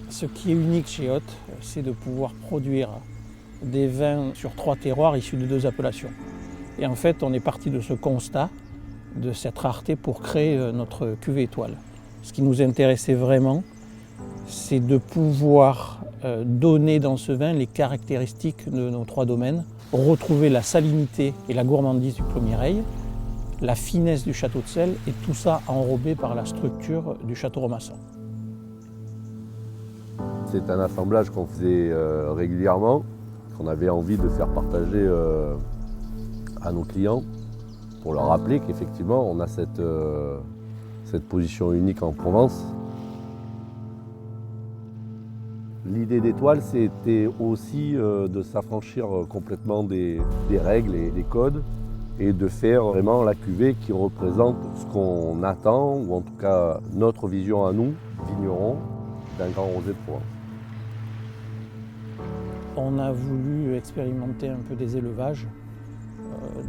Ce qui est unique chez Hôte, c'est de pouvoir produire des vins sur 3 terroirs issus de 2 appellations. Et en fait, on est parti de ce constat, de cette rareté pour créer notre cuvée étoile. Ce qui nous intéressait vraiment, c'est de pouvoir donner dans ce vin les caractéristiques de nos 3 domaines, retrouver la salinité et la gourmandise du premier Reille, la finesse du château de Celles et tout ça enrobé par la structure du château Romasson. C'est un assemblage qu'on faisait régulièrement, qu'on avait envie de faire partager à nos clients pour leur rappeler qu'effectivement on a cette position unique en Provence. L'idée d'Étoile, c'était aussi de s'affranchir complètement des règles et des codes et de faire vraiment la cuvée qui représente ce qu'on attend, ou en tout cas notre vision à nous, vignerons, d'un grand rosé de Provence. On a voulu expérimenter un peu des élevages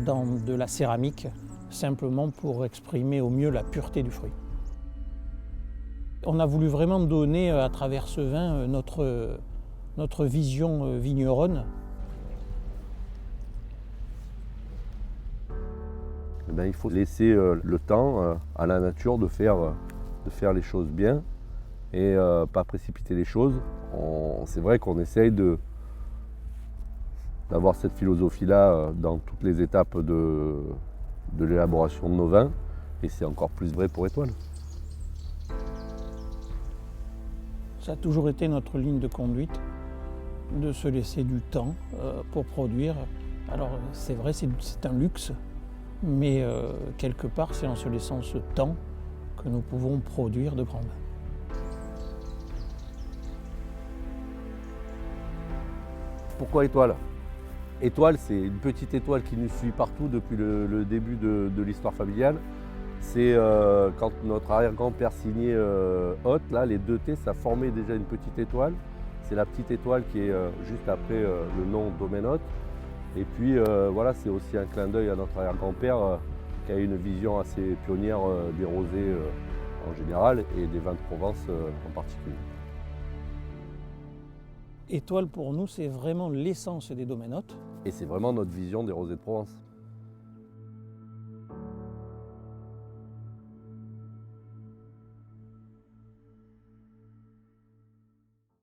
dans de la céramique, simplement pour exprimer au mieux la pureté du fruit. On a voulu vraiment donner à travers ce vin notre vision vigneronne. Eh bien, il faut laisser le temps à la nature de faire les choses bien et pas précipiter les choses. C'est vrai qu'on essaye d'avoir cette philosophie-là dans toutes les étapes de l'élaboration de nos vins, et c'est encore plus vrai pour Étoile. Ça a toujours été notre ligne de conduite, de se laisser du temps pour produire. Alors c'est vrai, c'est un luxe, mais quelque part c'est en se laissant ce temps que nous pouvons produire de grands vins. Pourquoi Étoile ? Étoile, c'est une petite étoile qui nous suit partout depuis le début de l'histoire familiale. C'est quand notre arrière-grand-père signait Hôte, là, les 2 T, ça formait déjà une petite étoile. C'est la petite étoile qui est juste après le nom Domaine Hôte. Et puis voilà, c'est aussi un clin d'œil à notre arrière-grand-père qui a eu une vision assez pionnière des rosés en général et des vins de Provence en particulier. Étoile pour nous, c'est vraiment l'essence des domaines Hôte. Et c'est vraiment notre vision des rosés de Provence.